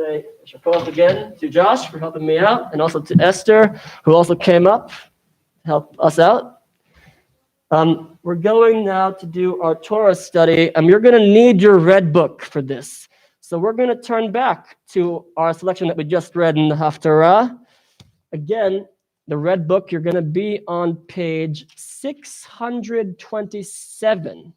say Shapoach again to Josh for helping me out, and also to Esther, who also came up to help us out. We're going now to do our Torah study, and you're going to need your red book for this. So we're going to turn back to our selection that we just read in the Haftarah. Again, the red book, you're going to be on page 627.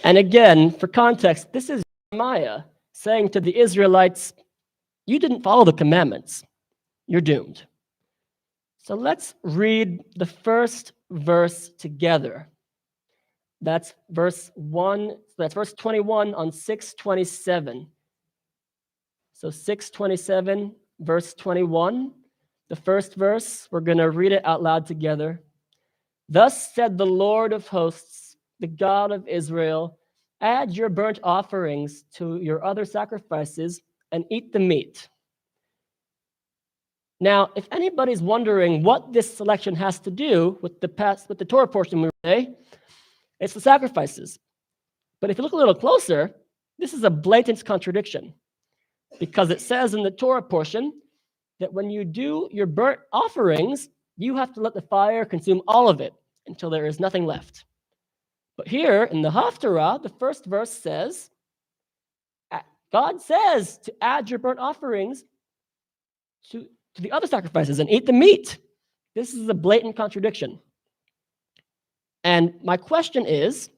And again, for context, this is Jeremiah saying to the Israelites, you didn't follow the commandments. You're doomed. So let's read the first verse together. That's verse 1. That's verse 21 on 627. So 627, verse 21. The first verse, we're going to read it out loud together. Thus said the Lord of hosts, the God of Israel, add your burnt offerings to your other sacrifices and eat the meat. Now, if anybody's wondering what this selection has to do with the Torah portion we read, it's the sacrifices. But if you look a little closer, this is a blatant contradiction, because it says in the Torah portion that when you do your burnt offerings, you have to let the fire consume all of it until there is nothing left. But here in the Haftarah, the first verse says, God says to add your burnt offerings to the other sacrifices and eat the meat. This is a blatant contradiction. And my question is,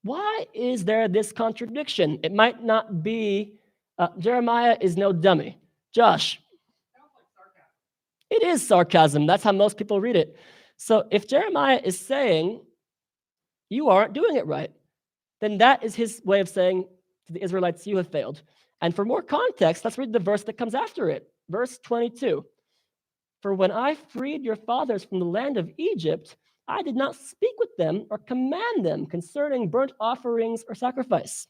why is there this contradiction? It might not be, Jeremiah is no dummy. Josh. It is sarcasm. That's how most people read it. So if Jeremiah is saying, you aren't doing it right, then that is his way of saying to the Israelites, you have failed. And for more context, let's read the verse that comes after it. Verse 22. For when I freed your fathers from the land of Egypt, I did not speak with them or command them concerning burnt offerings or sacrifice.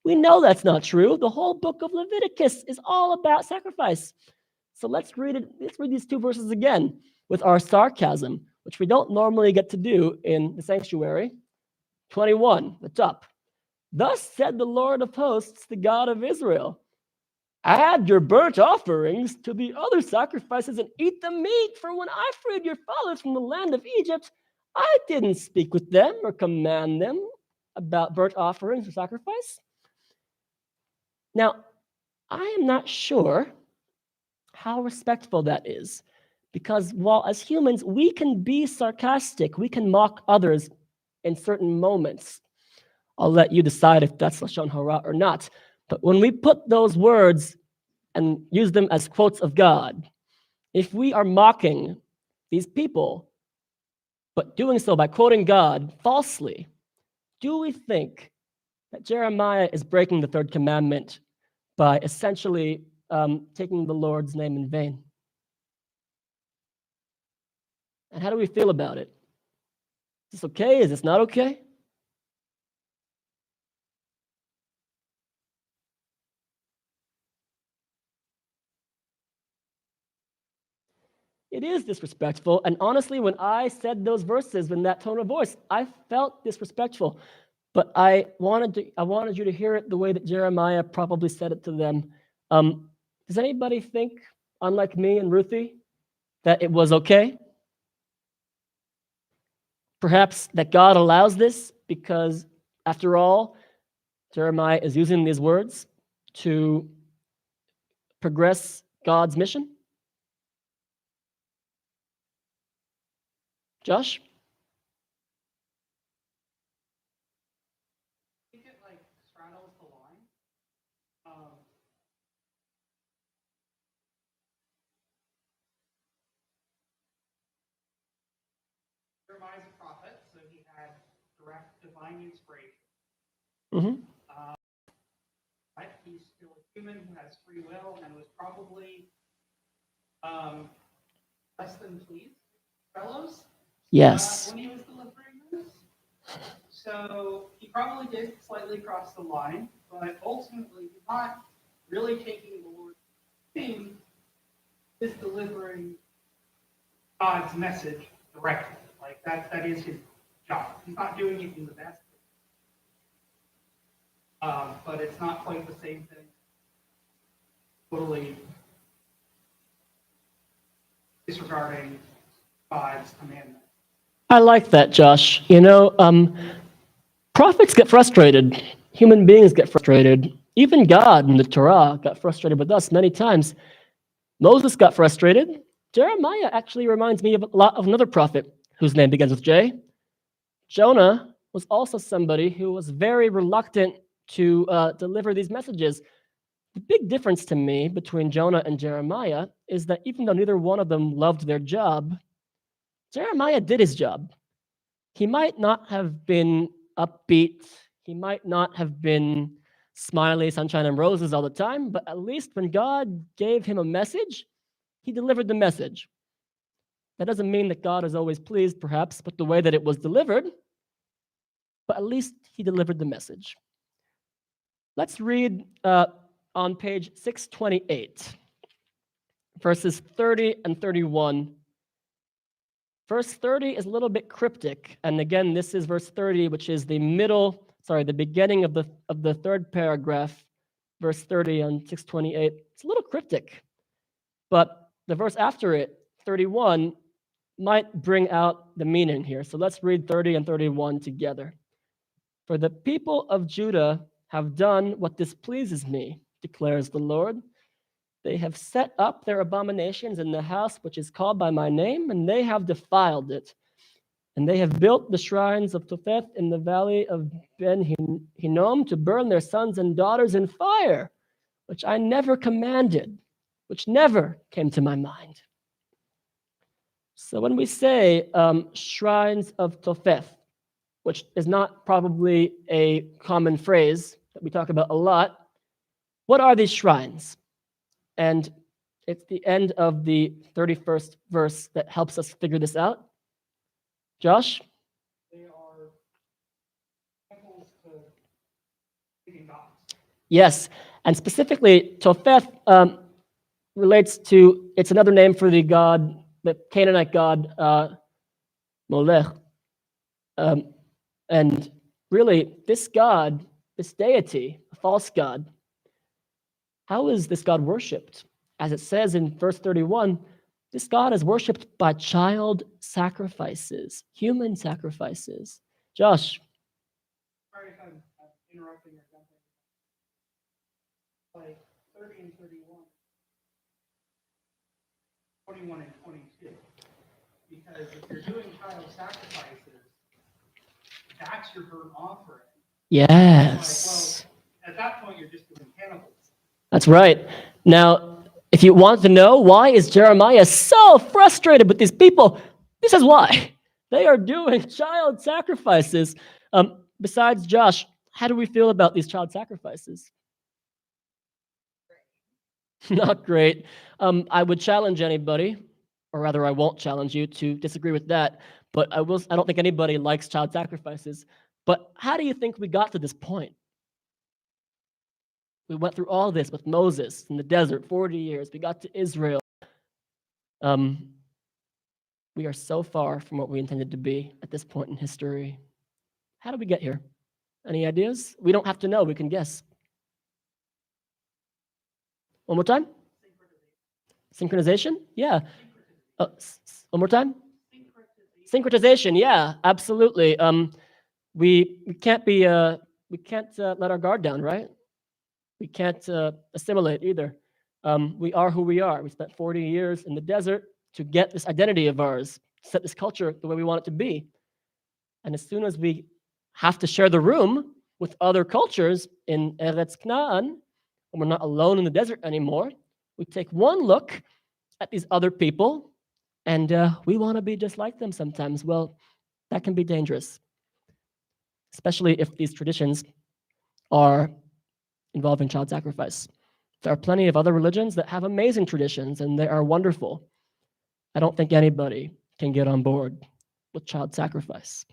We know that's not true. The whole book of Leviticus is all about sacrifice. So let's read these two verses again with our sarcasm, which we don't normally get to do in the sanctuary. 21, the top. Thus said the Lord of hosts, the God of Israel, add your burnt offerings to the other sacrifices and eat the meat, for when I freed your fathers from the land of Egypt, I didn't speak with them or command them about burnt offerings or sacrifice. Now, I am not sure how respectful that is, because while as humans, we can be sarcastic, we can mock others in certain moments. I'll let you decide if that's Lashon Hara or not. But when we put those words and use them as quotes of God, if we are mocking these people, but doing so by quoting God falsely, do we think that Jeremiah is breaking the third commandment by essentially taking the Lord's name in vain? And how do we feel about it? Is this okay? Is this not okay? It is disrespectful. And honestly, when I said those verses in that tone of voice, I felt disrespectful. But I wanted you to hear it the way that Jeremiah probably said it to them. Does anybody think, unlike me and Ruthie, that it was okay? Perhaps that God allows this because, after all, Jeremiah is using these words to progress God's mission? Josh? I think it straddles the line. Jeremiah's a prophet, so he had direct divine inspiration. Mm-hmm. But he's still a human who has free will and was probably less than pleased with fellows. Yes. When he was delivering this. So he probably did slightly cross the line, but ultimately he's not really taking the Lord's name, he's delivering God's message directly. Like that is his job. He's not doing it in the best way. But it's not quite the same thing. Totally disregarding God's commandment. I like that, Josh. Prophets get frustrated. Human beings get frustrated. Even God in the Torah got frustrated with us many times. Moses got frustrated. Jeremiah actually reminds me of a lot of another prophet whose name begins with J. Jonah was also somebody who was very reluctant to deliver these messages. The big difference to me between Jonah and Jeremiah is that even though neither one of them loved their job, Jeremiah did his job. He might not have been upbeat. He might not have been smiley, sunshine and roses all the time, but at least when God gave him a message, he delivered the message. That doesn't mean that God is always pleased, perhaps, with the way that it was delivered, but at least he delivered the message. Let's read on page 628, verses 30 and 31. Verse 30 is a little bit cryptic, and again, this is verse 30, which is the beginning of the third paragraph, verse 30 on 628. It's a little cryptic, but the verse after it, 31, might bring out the meaning here. So let's read 30 and 31 together. For the people of Judah have done what displeases me, declares the Lord. They have set up their abominations in the house which is called by my name, and they have defiled it. And they have built the shrines of Topheth in the valley of Ben Hinnom to burn their sons and daughters in fire, which I never commanded, which never came to my mind. So when we say shrines of Topheth, which is not probably a common phrase that we talk about a lot, what are these shrines? And it's the end of the 31st verse that helps us figure this out. Josh? They are temples to pagan gods. Yes, and specifically, Topheth relates to, it's another name for the god, the Canaanite god, Molech. And really, this god, this deity, a false god, how is this god worshipped? As it says in verse 31, this god is worshipped by child sacrifices, human sacrifices. Josh? Sorry if I'm interrupting or something. Like 30 and 31, 21 and 22. Because if you're doing child sacrifices, that's your burnt offering. Yes. Like, well, at that point, you're just doing cannibalism. That's right. Now, if you want to know why is Jeremiah so frustrated with these people, this is why. They are doing child sacrifices. Besides Josh, how do we feel about these child sacrifices? Not great. I would challenge anybody, or rather I won't challenge you to disagree with that, but I don't think anybody likes child sacrifices. But how do you think we got to this point? We went through all this with Moses in the desert, 40 years. We got to Israel. We are so far from what we intended to be at this point in history. How did we get here? Any ideas? We don't have to know. We can guess. One more time? Synchronization? Yeah. One more time? Syncretization. Yeah, absolutely. We can't let our guard down, right? We can't assimilate either. We are who we are. We spent 40 years in the desert to get this identity of ours, set this culture the way we want it to be. And as soon as we have to share the room with other cultures in Eretz Knaan, and we're not alone in the desert anymore, we take one look at these other people, and we want to be just like them sometimes. Well, that can be dangerous, especially if these traditions are involving child sacrifice. There are plenty of other religions that have amazing traditions, and they are wonderful. I don't think anybody can get on board with child sacrifice.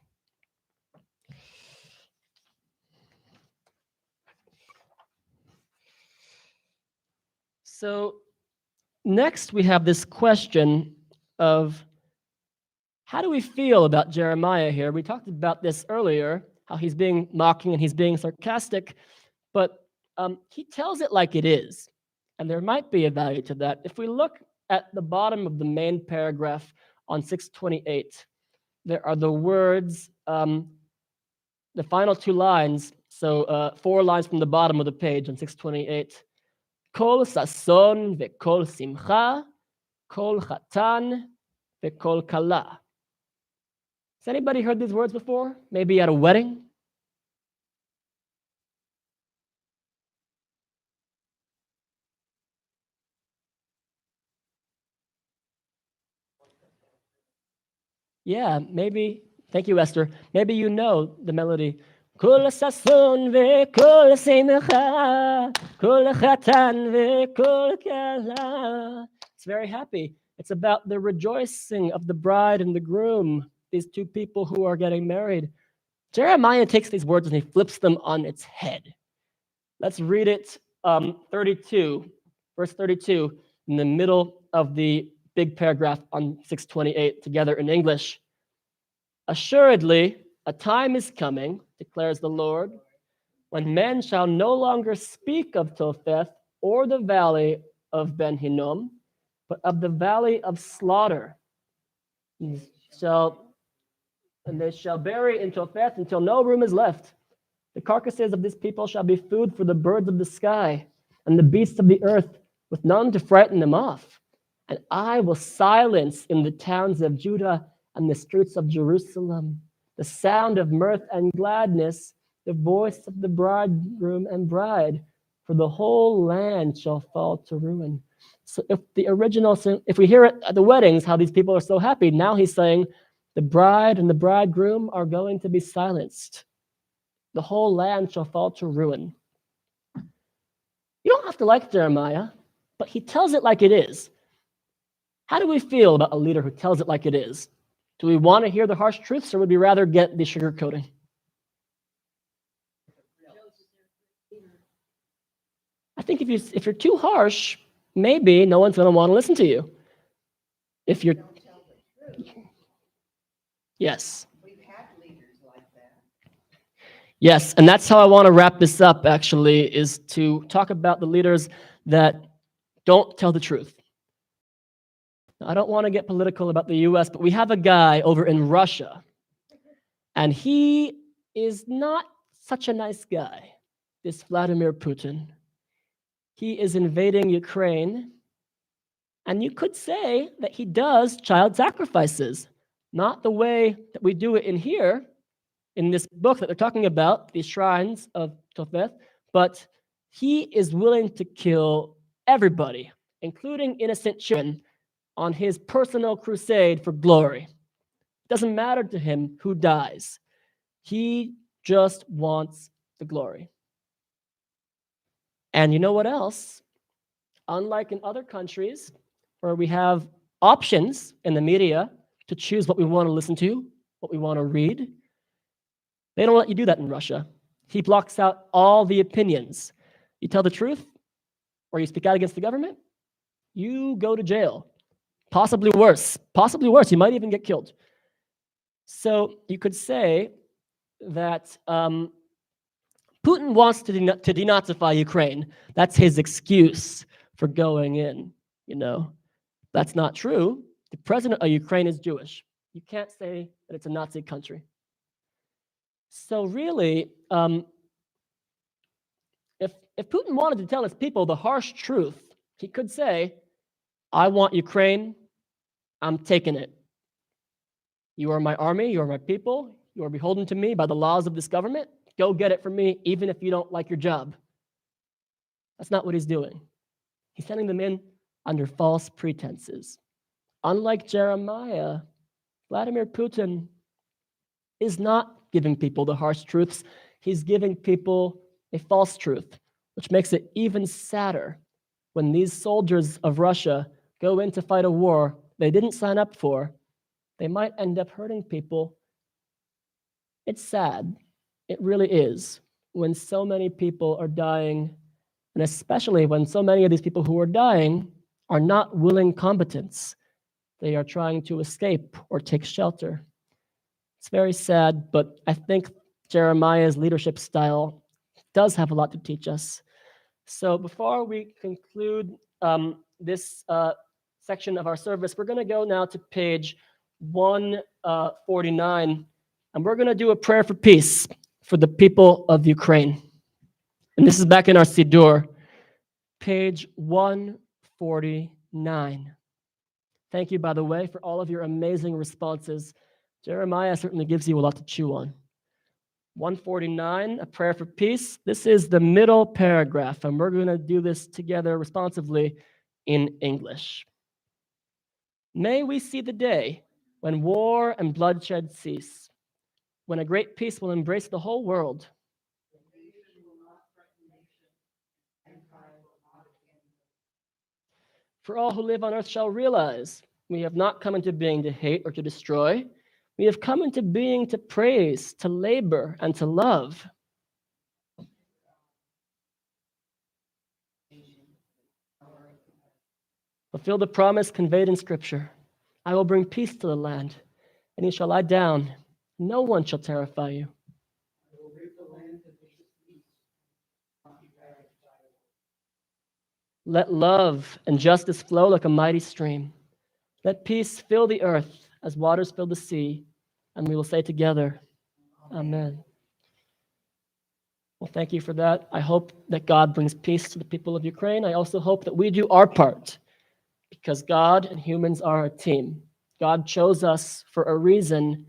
So next we have this question of How do we feel about Jeremiah here? We talked about this earlier, how he's being mocking and he's being sarcastic, but he tells it like it is. And there might be a value to that. If we look at the bottom of the main paragraph on 628, there are the words, the final two lines, so 4 lines from the bottom of the page on 628. Kol sason ve'kol simcha, kol chatan ve'kol kala. Has anybody heard these words before? Maybe at a wedding? Yeah, maybe. Thank you, Esther. Maybe you know the melody. Kol sason ve'kol simcha, kol chatan ve'kol kala. It's very happy. It's about the rejoicing of the bride and the groom, these two people who are getting married. Jeremiah takes these words and he flips them on its head. Let's read it, 32, verse 32, in the middle of the big paragraph on 628, together in English. Assuredly, a time is coming, declares the Lord, when men shall no longer speak of Topheth or the valley of Ben Hinnom, but of the valley of slaughter. And they shall bury in Topheth until no room is left. The carcasses of this people shall be food for the birds of the sky and the beasts of the earth, with none to frighten them off. And I will silence in the towns of Judah and the streets of Jerusalem the sound of mirth and gladness, the voice of the bridegroom and bride, for the whole land shall fall to ruin. So if we hear it at the weddings, how these people are so happy, now he's saying the bride and the bridegroom are going to be silenced. The whole land shall fall to ruin. You don't have to like Jeremiah, but he tells it like it is. How do we feel about a leader who tells it like it is? Do we want to hear the harsh truths, or would we rather get the sugarcoating? I think if you're too harsh, maybe no one's going to want to listen to you. If you're, yes. We've had leaders like that. Yes, and that's how I want to wrap this up, actually, is to talk about the leaders that don't tell the truth. I don't want to get political about the US, but we have a guy over in Russia, and he is not such a nice guy, this Vladimir Putin. He is invading Ukraine, and you could say that he does child sacrifices, not the way that we do it in here, in this book that they're talking about, these shrines of Topheth, but he is willing to kill everybody, including innocent children, on his personal crusade for glory. It doesn't matter to him who dies. He just wants the glory. And you know what else? Unlike in other countries where we have options in the media to choose what we want to listen to, what we want to read, they don't let you do that in Russia. He blocks out all the opinions. You tell the truth or you speak out against the government, you go to jail. Possibly worse. You might even get killed. So you could say that Putin wants to denazify Ukraine. That's his excuse for going in, That's not true. The president of Ukraine is Jewish. You can't say that it's a Nazi country. So really, if Putin wanted to tell his people the harsh truth, he could say, I want Ukraine, I'm taking it. You are my army, you are my people, you are beholden to me by the laws of this government. Go get it from me, even if you don't like your job. That's not what he's doing. He's sending them in under false pretenses. Unlike Jeremiah, Vladimir Putin is not giving people the harsh truths. He's giving people a false truth, which makes it even sadder when these soldiers of Russia go in to fight a war they didn't sign up for. They might end up hurting people. It's sad. It really is. When so many people are dying, and especially when so many of these people who are dying are not willing combatants. They are trying to escape or take shelter. It's very sad, but I think Jeremiah's leadership style does have a lot to teach us. So before we conclude this section of our service, we're going to go now to page 149, and we're going to do a prayer for peace for the people of Ukraine. And this is back in our Siddur, page 149. Thank you, by the way, for all of your amazing responses. Jeremiah certainly gives you a lot to chew on. 149, a prayer for peace. This is the middle paragraph, and we're going to do this together responsively in English. May we see the day when war and bloodshed cease, when a great peace will embrace the whole world. For all who live on earth shall realize we have not come into being to hate or to destroy. We have come into being to praise, to labor, and to love. Fulfill the promise conveyed in Scripture. I will bring peace to the land, and you shall lie down. No one shall terrify you. Let love and justice flow like a mighty stream. Let peace fill the earth as waters fill the sea. And we will say together, Amen. Well, thank you for that. I hope that God brings peace to the people of Ukraine. I also hope that we do our part, because God and humans are a team. God chose us for a reason,